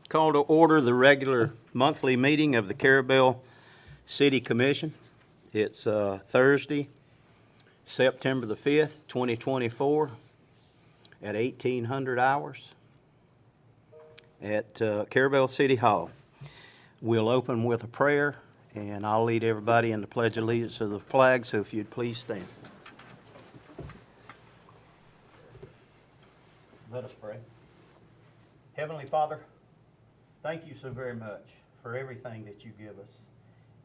Call to order the regular monthly meeting of the Carrabelle City Commission. It's Thursday, September the 5th, 2024 at 1800 hours at Carrabelle City Hall. We'll open with a prayer, and I'll lead everybody in the Pledge of Allegiance to the flag, so if you'd please stand. Let us pray. Heavenly Father, thank you so very much for everything that you give us.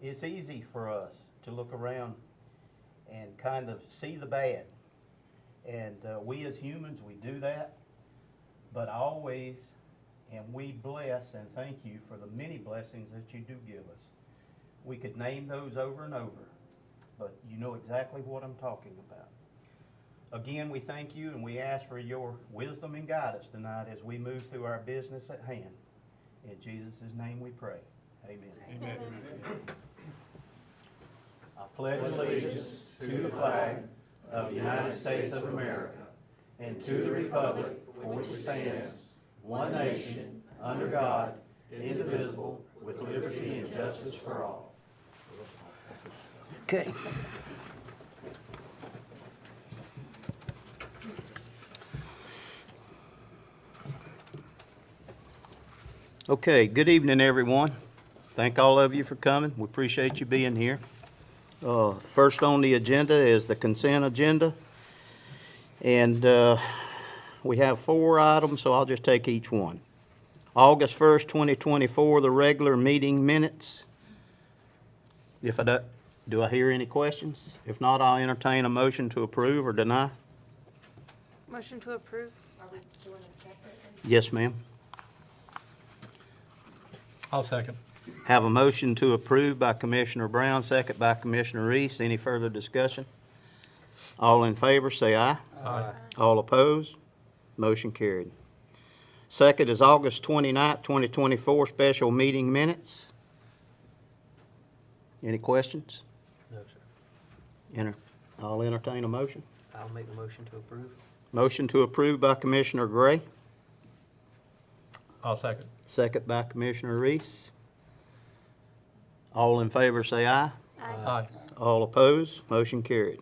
It's easy for us to look around and kind of see the bad. And we as humans, we do that. But always, and we bless and thank you for the many blessings that you do give us. We could name those over and over, but you know exactly what I'm talking about. Again, we thank you and we ask for your wisdom and guidance tonight as we move through our business at hand. In Jesus' name we pray. Amen. Amen. I pledge allegiance to the flag of the United States of America and to the republic for which it stands, one nation, under God, indivisible, with liberty and justice for all. Okay. Okay, good evening, everyone. Thank all of you for coming. We appreciate you being here. First on the agenda is the consent agenda. And we have 4 items, so I'll just take each one. August 1st, 2024, the regular meeting minutes. Do I hear any questions? If not, I'll entertain a motion to approve or deny. Motion to approve. Are we doing a separate? Yes, ma'am. I'll second. Have a motion to approve by Commissioner Brown, second by Commissioner Reese. Any further discussion? All in favor, say aye. Aye. All opposed? Motion carried. Second is August 29th, 2024, special meeting minutes. Any questions? No, sir. I'll entertain a motion. I'll make the motion to approve. Motion to approve by Commissioner Gray, I'll second. second by Commissioner Reese. All in favor, say aye. Aye. All opposed? Motion carried.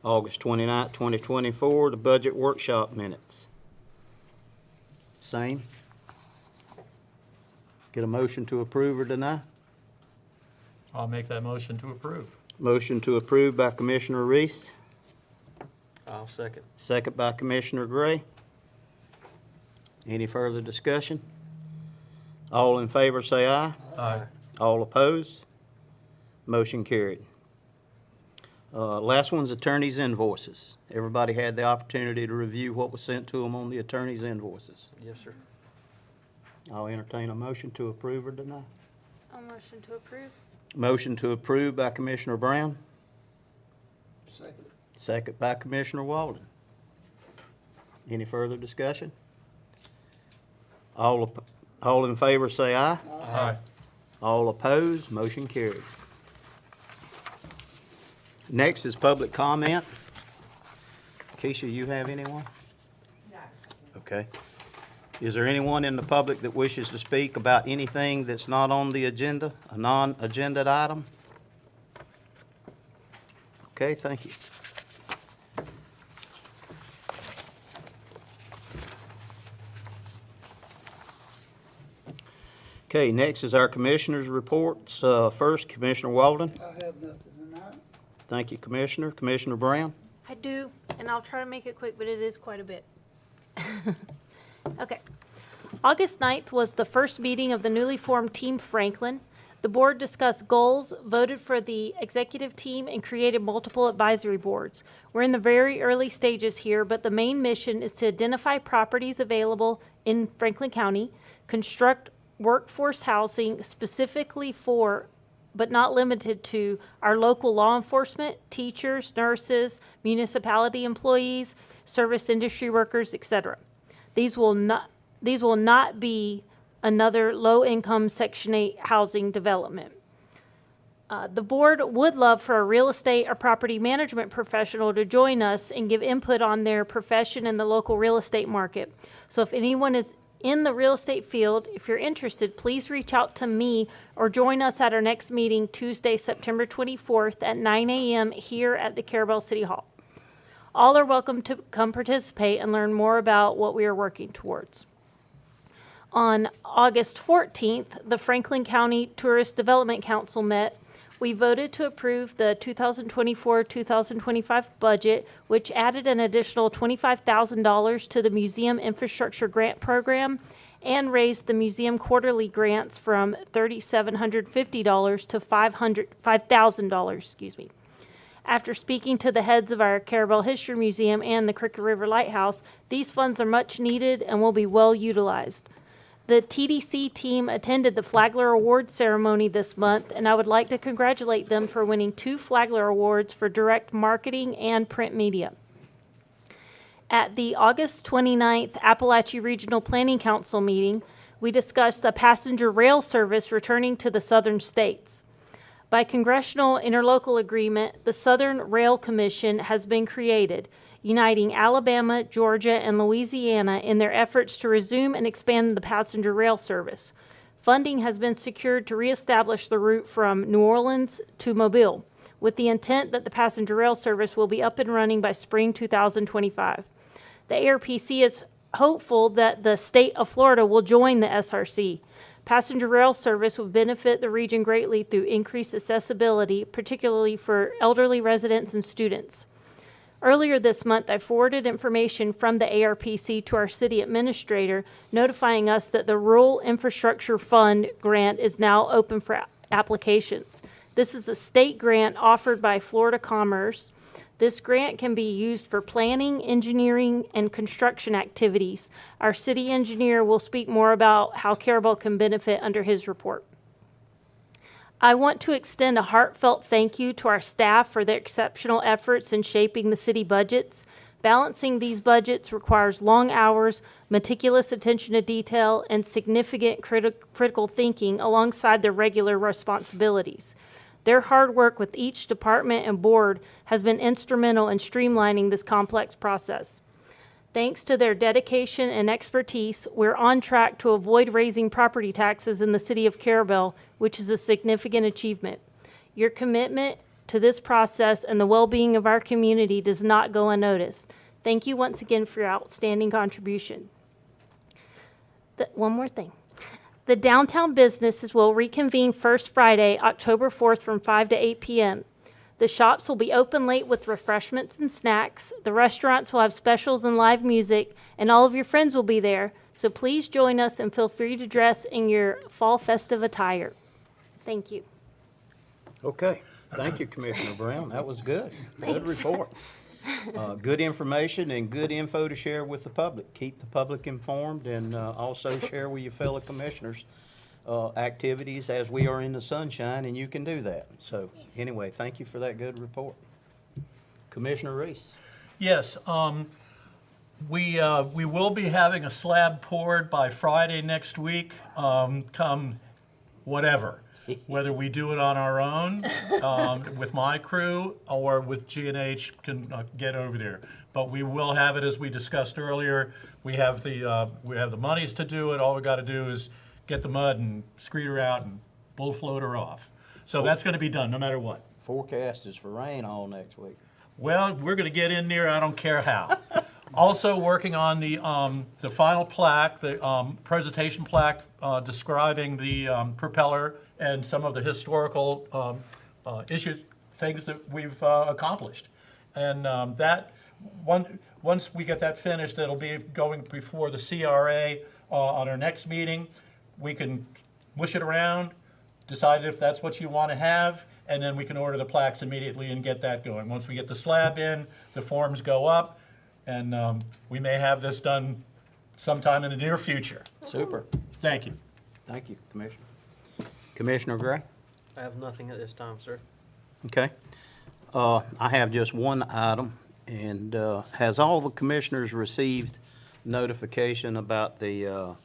August 29th, 2024, the budget workshop minutes. Same. Get a motion to approve or deny? I'll make that motion to approve. Motion to approve by Commissioner Reese, I'll second. second by Commissioner Gray. Any further discussion? All in favor say aye. Aye. All opposed? Motion carried. Last one's attorney's invoices. Everybody had the opportunity to review what was sent to them on the attorney's invoices. Yes, sir. I'll entertain a motion to approve or deny. I'll motion to approve. Motion to approve by Commissioner Brown, Second. second by Commissioner Walden. Any further discussion? All in favor say aye. Aye. All opposed, motion carried. Next is public comment. Keisha, you have anyone? No. Okay. Is there anyone in the public that wishes to speak about anything that's not on the agenda, a non-agenda item? Okay, thank you. Okay, next is our commissioners' reports. First, Commissioner Walden. I have nothing tonight. Thank you, Commissioner. Commissioner Brown. I do, and I'll try to make it quick, but it is quite a bit. Okay. August 9th was the first meeting of the newly formed Team Franklin. The board discussed goals, voted for the executive team, and created multiple advisory boards. We're in the very early stages here, but the main mission is to identify properties available in Franklin County, construct workforce housing specifically for, but not limited to, our local law enforcement, teachers, nurses, municipality employees, service industry workers, etc. These will not be another low-income Section 8 housing development. The board would love for a real estate or property management professional to join us and give input on their profession in the local real estate market. So if anyone is in the real estate field. If you're interested, please reach out to me or join us at our next meeting Tuesday, September 24th at 9 a.m. here at the Carrabelle City Hall. All are welcome to come participate and learn more about what we are working towards. On August 14th, the Franklin County Tourist Development Council met. We voted to approve the 2024-2025 budget, which added an additional $25,000 to the Museum Infrastructure Grant Program and raised the museum quarterly grants from $3,750 to $5,000. After speaking to the heads of our Carrabelle History Museum and the Cricket River Lighthouse, these funds are much needed and will be well utilized. The TDC team attended the Flagler Award ceremony this month, and I would like to congratulate them for winning 2 Flagler Awards for direct marketing and print media. At the August 29th Appalachia Regional Planning Council meeting, we discussed the passenger rail service returning to the southern states. By congressional interlocal agreement, the Southern Rail Commission has been created, uniting Alabama, Georgia, and Louisiana in their efforts to resume and expand the passenger rail service. Funding has been secured to reestablish the route from New Orleans to Mobile, with the intent that the passenger rail service will be up and running by spring 2025. The ARPC is hopeful that the state of Florida will join the SRC. Passenger rail service will benefit the region greatly through increased accessibility, particularly for elderly residents and students. Earlier this month, I forwarded information from the ARPC to our city administrator, notifying us that the Rural Infrastructure Fund grant is now open for applications. This is a state grant offered by Florida Commerce. This grant can be used for planning, engineering, and construction activities. Our city engineer will speak more about how Carrabelle can benefit under his report. I want to extend a heartfelt thank you to our staff for their exceptional efforts in shaping the city budgets. Balancing these budgets requires long hours, meticulous attention to detail, and significant critical thinking alongside their regular responsibilities. Their hard work with each department and board has been instrumental in streamlining this complex process. Thanks to their dedication and expertise, we're on track to avoid raising property taxes in the city of Carrabelle, which is a significant achievement. Your commitment to this process and the well-being of our community does not go unnoticed. Thank you once again for your outstanding contribution. One more thing. The downtown businesses will reconvene first Friday, October 4th from 5 to 8 p.m. The shops will be open late with refreshments and snacks. The restaurants will have specials and live music, and all of your friends will be there. So please join us and feel free to dress in your fall festive attire. Thank you. Okay, thank you, Commissioner Brown. That was good. Good Thanks. report. Good information and good info to share with the public. Keep the public informed and also share with your fellow commissioners activities as we are in the sunshine, and you can do that. So anyway, thank you for that good report. Commissioner Reese. Yes, we will be having a slab poured by Friday next week, come whatever. Whether we do it on our own, with my crew, or with G&H can get over there. But we will have it, as we discussed earlier. We have the monies to do it. All we got to do is get the mud and screed her out and bull float her off. So that's going to be done no matter what. Forecast is for rain all next week. Well, we're going to get in there. I don't care how. Also working on the final plaque, the presentation plaque describing the propeller and some of the historical things that we've accomplished. And once we get that finished, it'll be going before the CRA on our next meeting. We can mush it around, decide if that's what you want to have, and then we can order the plaques immediately and get that going. Once we get the slab in, the forms go up, and we may have this done sometime in the near future. Super. Thank you. Thank you, Commissioner. Commissioner Gray? I have nothing at this time, sir. Okay. I have just one item, and has all the commissioners received notification about the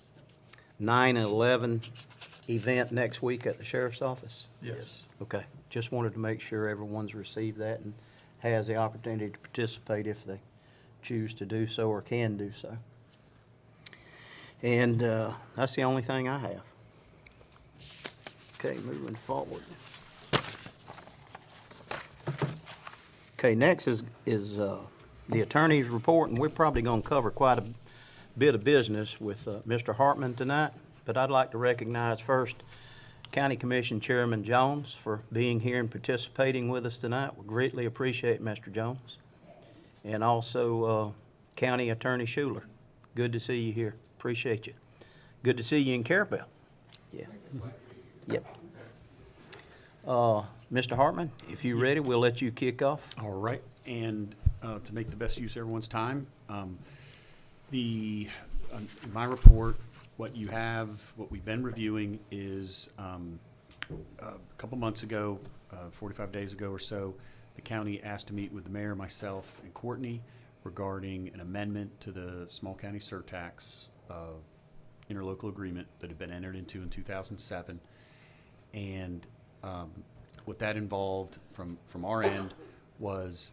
9/11 event next week at the sheriff's office? Yes. Okay. Just wanted to make sure everyone's received that and has the opportunity to participate if they choose to do so or can do so. And that's the only thing I have. Okay, moving forward. Okay, next is the attorney's report, and we're probably going to cover quite a bit of business with Mr. Hartman tonight, but I'd like to recognize first County Commission Chairman Jones for being here and participating with us tonight. We greatly appreciate Mr. Jones. And also County Attorney Schuler. Good to see you here. Appreciate you. Good to see you in Carrabelle. Yeah. Yep. Mr. Hartman, if you're ready, we'll let you kick off. All right, and to make the best use of everyone's time, in my report, what we've been reviewing is a couple months ago, 45 days ago or so, the county asked to meet with the mayor, myself, and Courtney regarding an amendment to the small county surtax interlocal agreement that had been entered into in 2007, and what that involved from our end was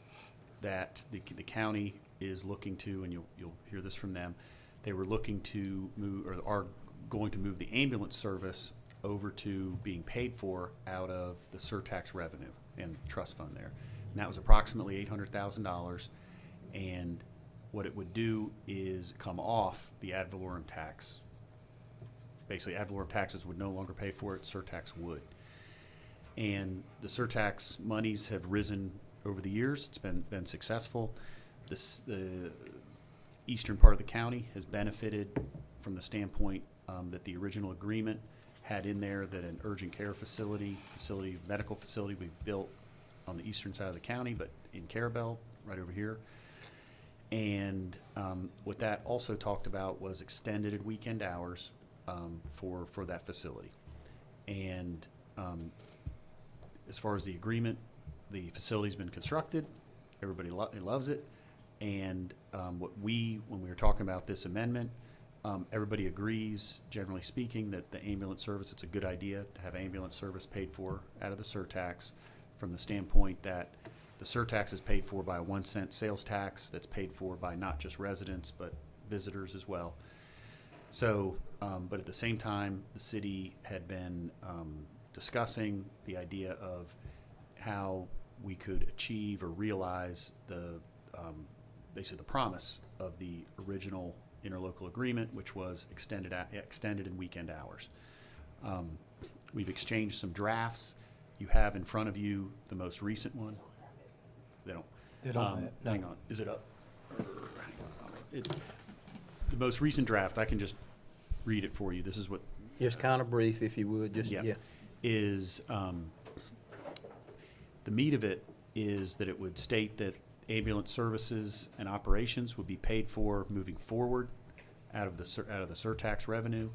that the county is looking to, and you'll hear this from them, they were looking to move, or are going to move the ambulance service over to being paid for out of the surtax revenue and trust fund there. And that was approximately $800,000. And what it would do is come off the ad valorem tax. Basically, ad valorem taxes would no longer pay for it, surtax would. And the surtax monies have risen over the years. It's been successful. The eastern part of the county has benefited from the standpoint that the original agreement had in there that an urgent care medical facility we built on the eastern side of the county, but in Carrabelle, right over here. And what that also talked about was extended weekend hours for that facility. And as far as the agreement, the facility's been constructed. Everybody loves it. And when we were talking about this amendment, everybody agrees, generally speaking, that the ambulance service, it's a good idea to have ambulance service paid for out of the surtax, from the standpoint that the surtax is paid for by a 1 cent sales tax that's paid for by not just residents but visitors as well. So, but at the same time, the city had been discussing the idea of how we could achieve or realize the basically the promise of the original interlocal agreement, which was extended and weekend hours. We've exchanged some drafts. You have in front of you the most recent one. They don't. Hang on. Is it up? The most recent draft, I can just read it for you. This is what. Just kind of brief, if you would. Just yeah. Is the meat of it is that it would state that ambulance services and operations would be paid for moving forward out of the surtax revenue,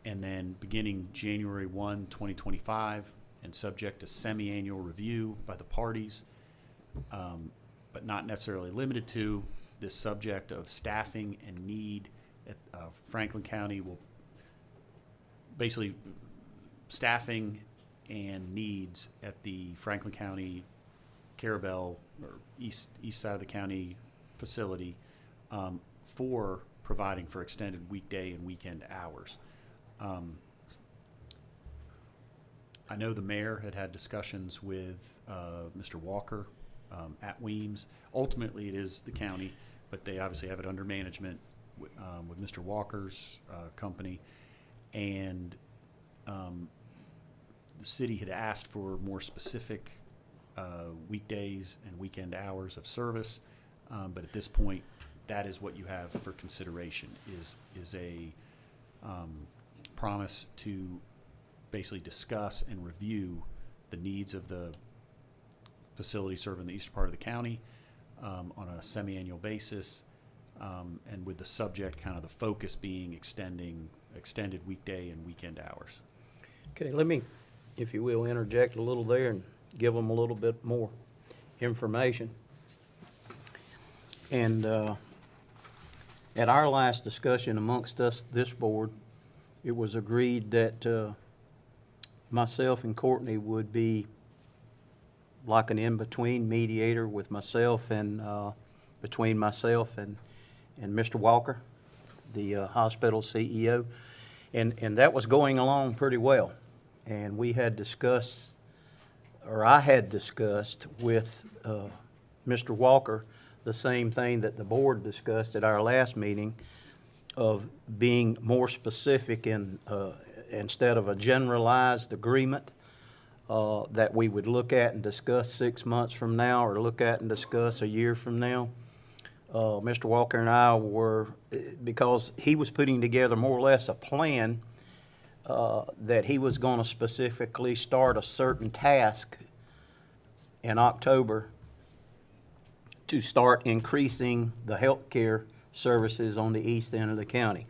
and then beginning January 1, 2025, and subject to semi-annual review by the parties, but not necessarily limited to this subject of staffing and need. At Franklin County will basically staffing and needs at the Franklin County Carrabelle or east side of the county facility for providing for extended weekday and weekend hours. I know the mayor had discussions with Mr. Walker at Weems. Ultimately, it is the county, but they obviously have it under management with Mr. Walker's company. And the city had asked for more specific weekdays and weekend hours of service, but at this point, that is what you have for consideration. Is a promise to basically discuss and review the needs of the facility serving the eastern part of the county on a semi-annual basis, and with the subject, kind of the focus being extended weekday and weekend hours. Okay, let me, if you will, interject a little there and give them a little bit more information. And at our last discussion amongst us, this board, it was agreed that myself and Courtney would be like an in-between mediator with myself and between myself and Mr. Walker, the hospital CEO. And that was going along pretty well. And we had discussed, or I had discussed with Mr. Walker, the same thing that the board discussed at our last meeting, of being more specific in, instead of a generalized agreement, that we would look at and discuss 6 months from now, or look at and discuss a year from now. Mr. Walker and I were, because he was putting together more or less a plan that he was going to specifically start a certain task in October to start increasing the health care services on the east end of the county.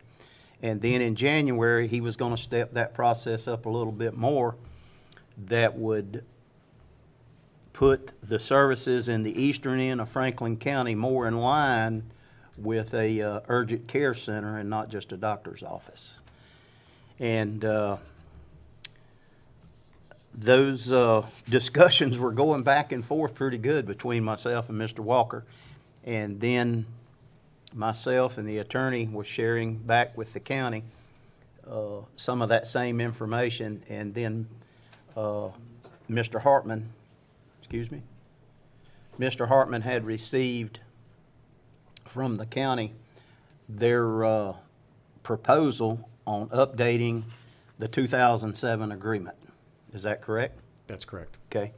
And then in January, he was going to step that process up a little bit more, that would put the services in the eastern end of Franklin County more in line with a urgent care center and not just a doctor's office. And those discussions were going back and forth pretty good between myself and Mr. Walker. And then myself and the attorney was sharing back with the county some of that same information. And then Mr. Hartman, Mr. Hartman had received from the county their proposal on updating the 2007 agreement. Is that correct? That's correct. Okay.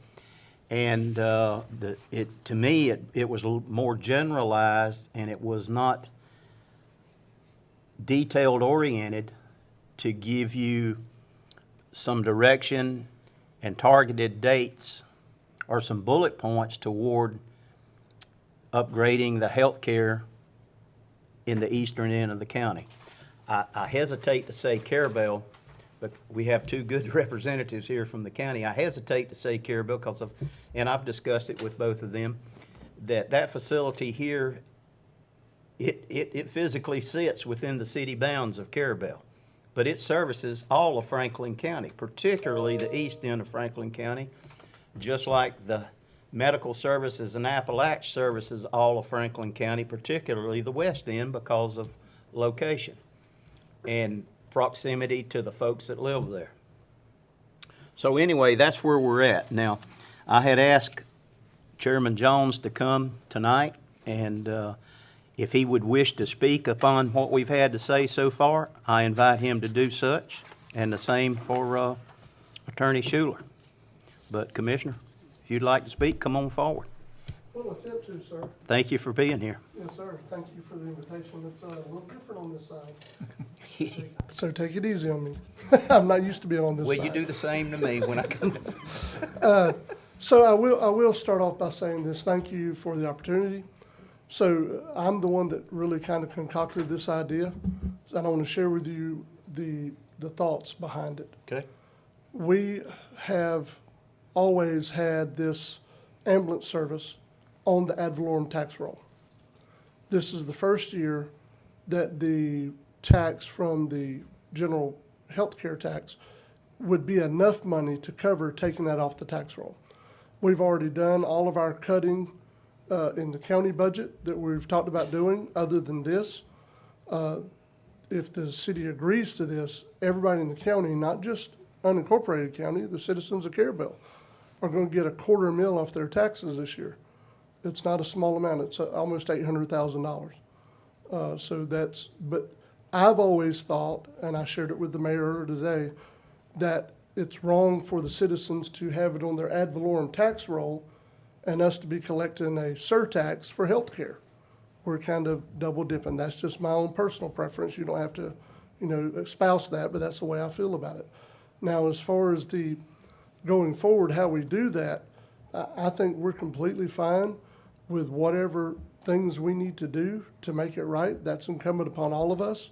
And to me, it was more generalized, and it was not detailed oriented to give you some direction and targeted dates or some bullet points toward upgrading the health care in the eastern end of the county. I hesitate to say Carrabelle, but we have two good representatives here from the county. I hesitate to say Carrabelle because of, and I've discussed it with both of them, that facility here, it physically sits within the city bounds of Carrabelle, but it services all of Franklin County, particularly the east end of Franklin County, just like the medical services and Appalach services all of Franklin County, particularly the west end because of location and proximity to the folks that live there. So anyway, that's where we're at. Now, I had asked Chairman Jones to come tonight, and if he would wish to speak upon what we've had to say so far, I invite him to do such, and the same for Attorney Schuler. But Commissioner, if you'd like to speak, come on forward. Well, attempt to, sir. Thank you for being here. Yes, sir. Thank you for the invitation. It's a little different on this side. So take it easy on me. I'm not used to being on this Will side. you do the same to me when I come? So I will start off by saying this. Thank you for the opportunity. So I'm the one that really kind of concocted this idea, and I want to share with you the thoughts behind it. Okay. We have always had this ambulance service on the ad valorem tax roll. This is the first year that the tax from the general health care tax would be enough money to cover taking that off the tax roll. We've already done all of our cutting in the county budget that we've talked about doing. Other than this, if the city agrees to this, everybody in the county, not just unincorporated county, the citizens of Carrabelle, are going to get $250,000 off their taxes this year. It's not a small amount. It's almost $800,000. So that's, but I've always thought, and I shared it with the mayor today, that it's wrong for the citizens to have it on their ad valorem tax roll and us to be collecting a surtax for health care. We're kind of double dipping. That's just my own personal preference. You don't have to, espouse that, but that's the way I feel about it. Now, as far as the going forward, how we do that, I think we're completely fine with whatever things we need to do to make it right. That's incumbent upon all of us.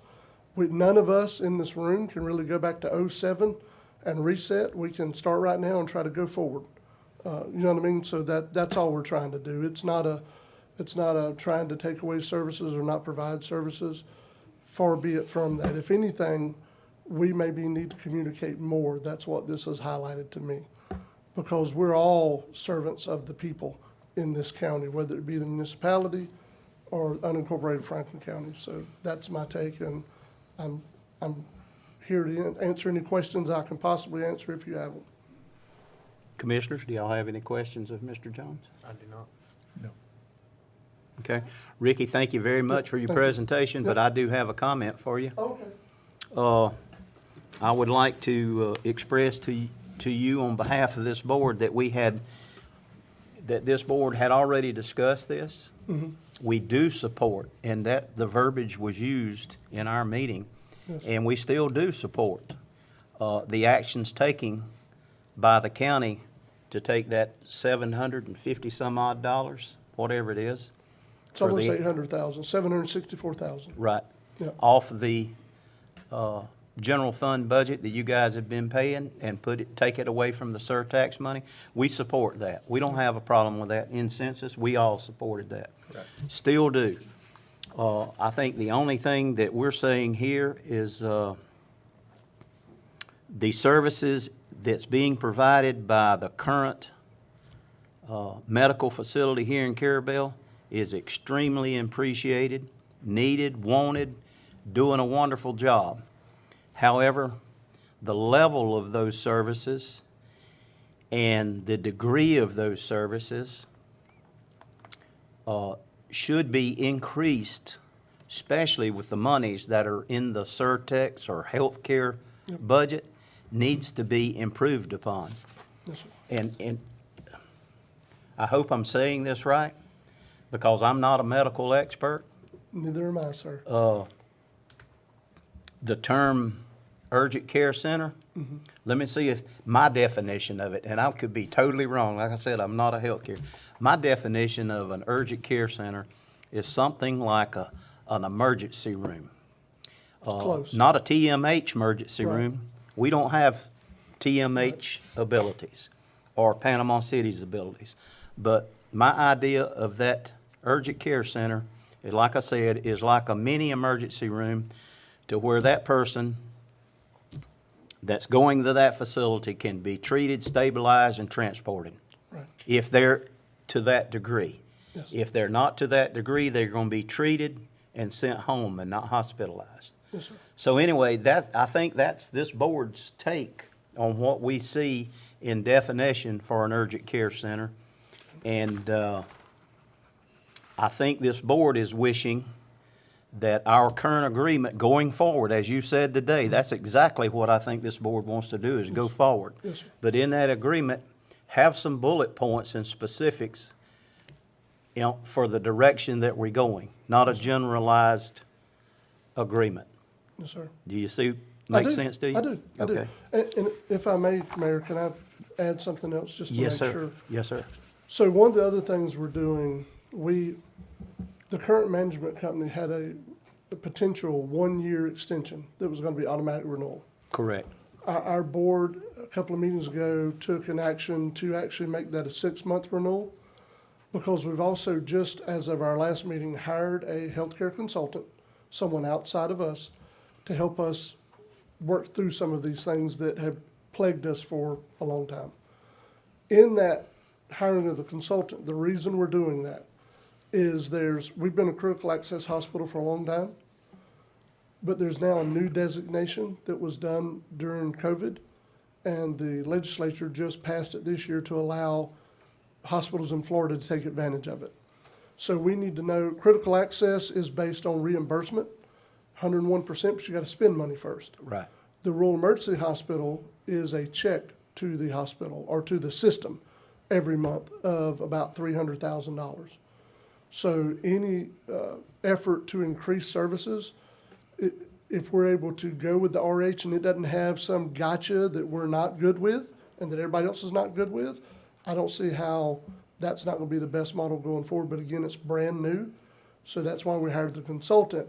None of us in this room can really go back to 07 and reset. We can start right now and try to go forward. You know what I mean? So that's all we're trying to do. It's not a trying to take away services or not provide services. Far be it from that. If anything, we maybe need to communicate more. That's what this has highlighted to me, because we're all servants of the people in this county, whether it be the municipality, or unincorporated Franklin County. So that's my take, and I'm here to answer any questions I can possibly answer if you have them. Commissioners, do y'all have any questions of Mr. Jones? I do not. No. Okay. Ricky, thank you very much for your Thank you. presentation, but I do have a comment for you. Okay. I would like to express to you on behalf of this board that this board had already discussed this. We do support, and that the verbiage was used in our meeting, and we still do support the actions taken by the county to take that $750 some odd dollars, whatever it is. It's for almost the- 800,000, 764,000. Right. Yeah. Off of the general fund budget that you guys have been paying and take it away from the surtax money. We support that. We don't have a problem with that. In census, we all supported that. Still do. I think the only thing that we're saying here is the services that's being provided by the current medical facility here in Carrabelle is extremely appreciated, needed, wanted, doing a wonderful job. However, the level of those services and the degree of those services should be increased, especially with the monies that are in the surtax or healthcare budget, needs to be improved upon. Yes, sir. And I hope I'm saying this right, because I'm not a medical expert. Neither am I, sir. The term urgent care center, let me see if my definition of it, and I could be totally wrong. Like I said, I'm not a healthcare. My definition of an urgent care center is something like an emergency room. Close. Not a TMH emergency Right. room. We don't have TMH abilities or Panama City's abilities. But my idea of that urgent care center is, like I said, is like a mini emergency room to where that person that's going to that facility can be treated, stabilized, and transported. Right. If they're to that degree. Yes. If they're not to that degree, they're going to be treated and sent home and not hospitalized. Yes, sir. So anyway, I think that's this board's take on what we see in definition for an urgent care center. And I think this board is wishing that our current agreement going forward, as you said today, that's exactly what I think this board wants to do, is go forward. Yes, sir. But in that agreement, have some bullet points and specifics, you know, for the direction that we're going, not a generalized agreement. Yes, sir. Do you see, I make do. sense to you? I do. I do. Okay. And if I may, Mayor, can I add something else just to Yes, make sir. sure? Yes, sir. So one of the other things we're doing, the current management company had a potential one-year extension that was going to be automatic renewal. Correct. Our board, a couple of meetings ago, took an action to actually make that a 6-month renewal, because we've also just, as of our last meeting, hired a healthcare consultant, someone outside of us, to help us work through some of these things that have plagued us for a long time. In that hiring of the consultant, the reason we're doing that is we've been a critical access hospital for a long time, but there's now a new designation that was done during COVID, and the legislature just passed it this year to allow hospitals in Florida to take advantage of it. So we need to know, critical access is based on reimbursement, 101%, but you gotta spend money first. Right. The rural emergency hospital is a check to the hospital or to the system every month of about $300,000. So any effort to increase services, if we're able to go with the RH and it doesn't have some gotcha that we're not good with and that everybody else is not good with, I don't see how that's not going to be the best model going forward. But again, it's brand new. So that's why we hired the consultant,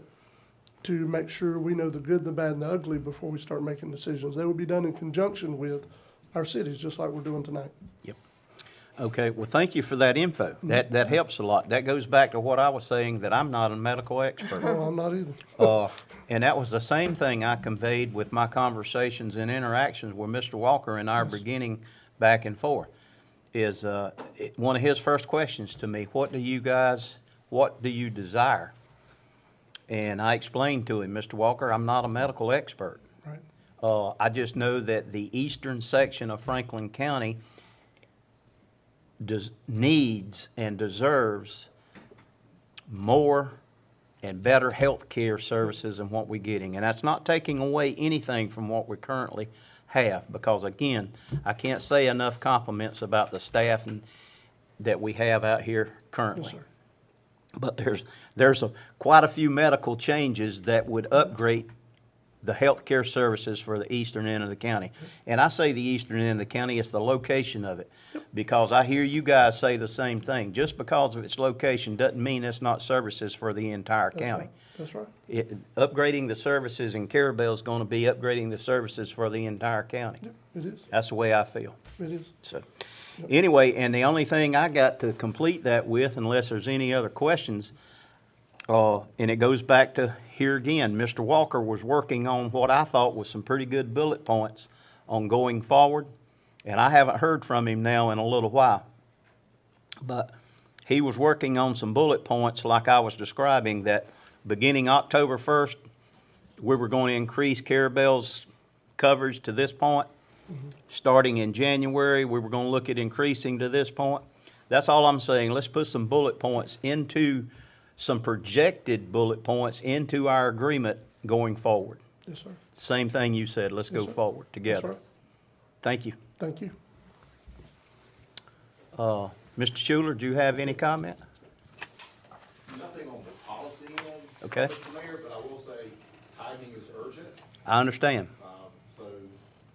to make sure we know the good, the bad, and the ugly before we start making decisions. They will be done in conjunction with our cities, just like we're doing tonight. Yep. Okay, well, thank you for that info. That helps a lot. That goes back to what I was saying, that I'm not a medical expert. Well, I'm not either. And that was the same thing I conveyed with my conversations and interactions with Mr. Walker in our beginning back and forth. Is one of his first questions to me, what do you guys what do you desire? And I explained to him, Mr. Walker, I'm not a medical expert. Right. I just know that the eastern section of Franklin County needs and deserves more and better health care services than what we're getting. And that's not taking away anything from what we currently have, because again, I can't say enough compliments about the staff that we have out here currently. Yes, sir. But there's quite a few medical changes that would upgrade the healthcare services for the eastern end of the county. And I say the eastern end of the county, it's the location of it. Because I hear you guys say the same thing. Just because of its location doesn't mean it's not services for the entire That's county. right. That's right. Upgrading the services in Carrabelle is going to be upgrading the services for the entire county. Yep, it is. That's the way I feel. It is. So, anyway, and the only thing I got to complete that with, unless there's any other questions, and it goes back to here again, Mr. Walker was working on what I thought was some pretty good bullet points on going forward, and I haven't heard from him now in a little while. But he was working on some bullet points like I was describing, that beginning October 1st, we were going to increase Carrabelle's coverage to this point. Starting in January, we were going to look at increasing to this point. That's all I'm saying. Let's put some bullet points into, some projected bullet points into our agreement going forward. Yes, sir. Same thing you said. Let's go sir. forward That's together. right. Thank you. Thank you. Mr. Schuler, do you have any comment? Nothing on the policy end, Okay. Mr. Mayor, but I will say timing is urgent. I understand. So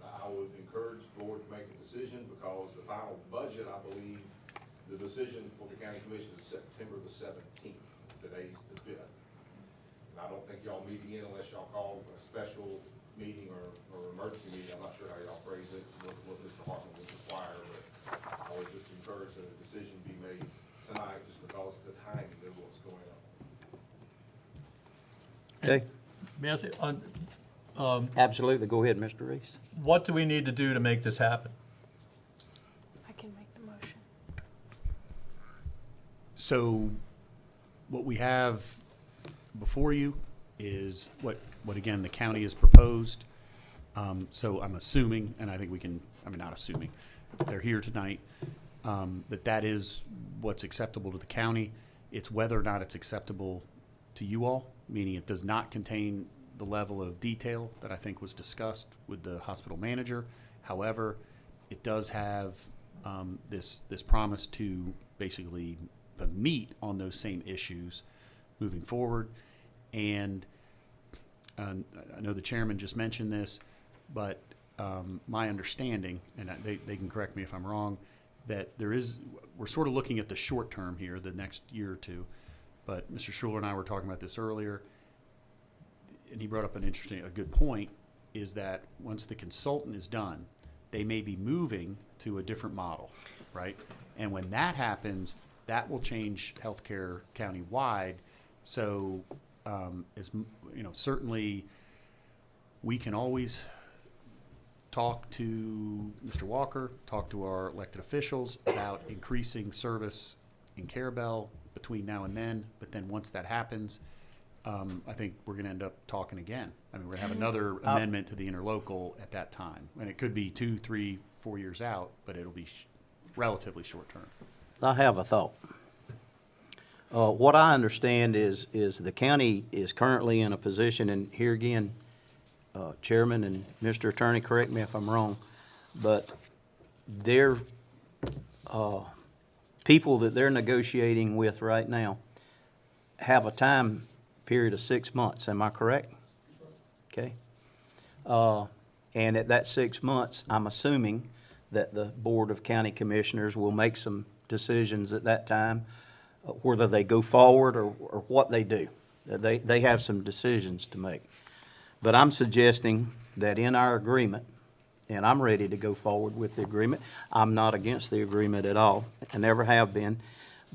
I would encourage the board to make a decision, because the final budget, I believe, the decision for the county commission is September the 17th. Today's the 5th. And I don't think y'all meet again unless y'all call a special meeting or emergency meeting. I'm not sure how y'all phrase it, what this department would require, but I would just encourage that a decision be made tonight, just because of the timing of what's going on. Okay. May I say, Absolutely. Go ahead, Mr. Reese. what do we need to do to make this happen? I can make the motion. So what we have before you is what again, the county has proposed. So I'm assuming, and I think we can, not assuming, they're here tonight, that is what's acceptable to the county. It's whether or not it's acceptable to you all, meaning it does not contain the level of detail that I think was discussed with the hospital manager. However, it does have this promise to basically meet on those same issues moving forward. And I know the chairman just mentioned this, but my understanding, and they can correct me if I'm wrong, that we're sort of looking at the short term here, the next year or two. But Mr. Schuler and I were talking about this earlier, and he brought up a good point, is that once the consultant is done, they may be moving to a different model, right? And when that happens, that will change healthcare countywide. So, certainly we can always talk to Mr. Walker, talk to our elected officials about increasing service in Carrabelle between now and then. But then once that happens, I think we're going to end up talking again. We're going to have another amendment to the interlocal at that time. And it could be 2, 3, 4 years out, but it'll be relatively short term. I have a thought. What I understand is the county is currently in a position, and here again, Chairman and Mr. Attorney, correct me if I'm wrong, but their people that they're negotiating with right now have a time period of 6 months. Am I correct? Okay. And at that 6 months, I'm assuming that the Board of County Commissioners will make some decisions at that time, whether they go forward or what they do. They have some decisions to make. But I'm suggesting that in our agreement, and I'm ready to go forward with the agreement. I'm not against the agreement at all. I never have been.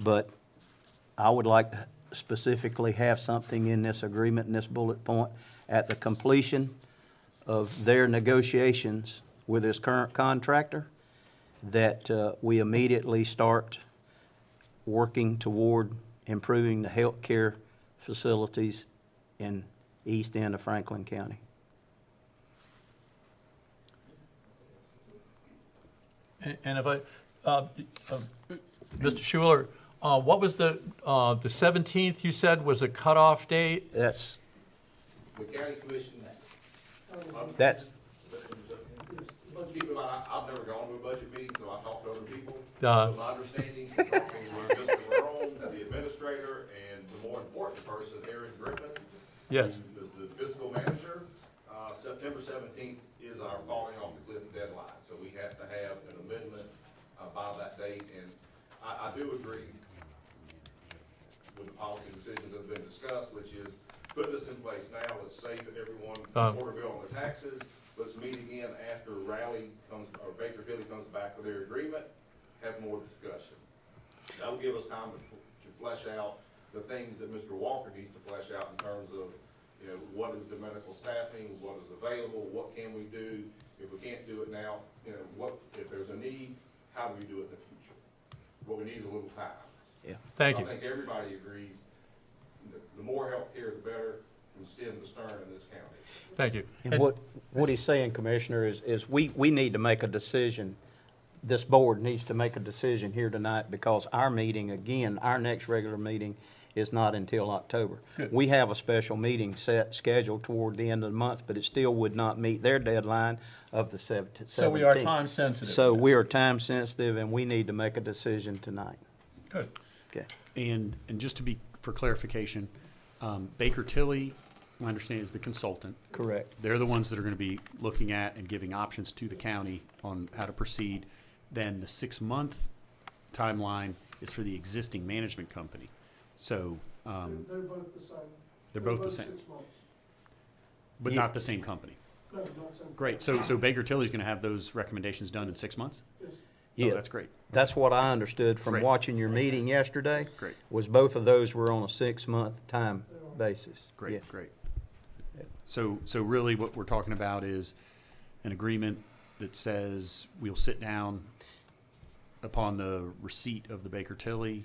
But I would like to specifically have something in this agreement, in this bullet point, at the completion of their negotiations with this current contractor, that we immediately start working toward improving the healthcare facilities in east end of Franklin County. And if I, Mr. Schuler, what was the 17th you said was a cutoff date? That's, The county commission. that's, Keep in mind, I've never gone to a budget meeting, so I talk to other people. Uh. So my understanding, talking with Mr. Barone, the administrator, and the more important person, Aaron Griffin. Yes. Who is the fiscal manager. September 17th is our falling off the cliff deadline, so we have to have an amendment by that date. And I do agree with the policy decisions that have been discussed, which is put this in place now. Let's save everyone quarter bill on their taxes. Let's meet again after Raleigh comes, or Baker Tilly comes back with their agreement, have more discussion. That'll give us time to flesh out the things that Mr. Walker needs to flesh out in terms of, you know, what is the medical staffing, what is available, what can we do? If we can't do it now, you know, what, if there's a need, how do we do it in the future? What we need is a little time. yeah. Thank I you. think everybody agrees, the more healthcare, the better, from stem to stern in this county. Thank you. And what he's saying, Commissioner, is we need to make a decision. This board needs to make a decision here tonight because our meeting, again, our next regular meeting is not until October. Good. We have a special meeting scheduled toward the end of the month, but it still would not meet their deadline of the 17th. So we are time sensitive. So we are time sensitive and we need to make a decision tonight. Good. Okay. And just to be, for clarification, Baker Tilly, my understanding is the consultant. Correct. They're the ones that are going to be looking at and giving options to the county on how to proceed. Then the 6-month timeline is for the existing management company. So, They're both the same. they're both the same, 6 months. but Yeah. not the same company. No, not same. Great. So Baker Tilly's going to have those recommendations done in 6 months? Yes. Yeah. Oh, that's great. That's what I understood from Great. watching your meeting yesterday. Great. Was both of those were on a 6-month time basis. Great, Yeah. great. So really what we're talking about is an agreement that says we'll sit down upon the receipt of the Baker Tilly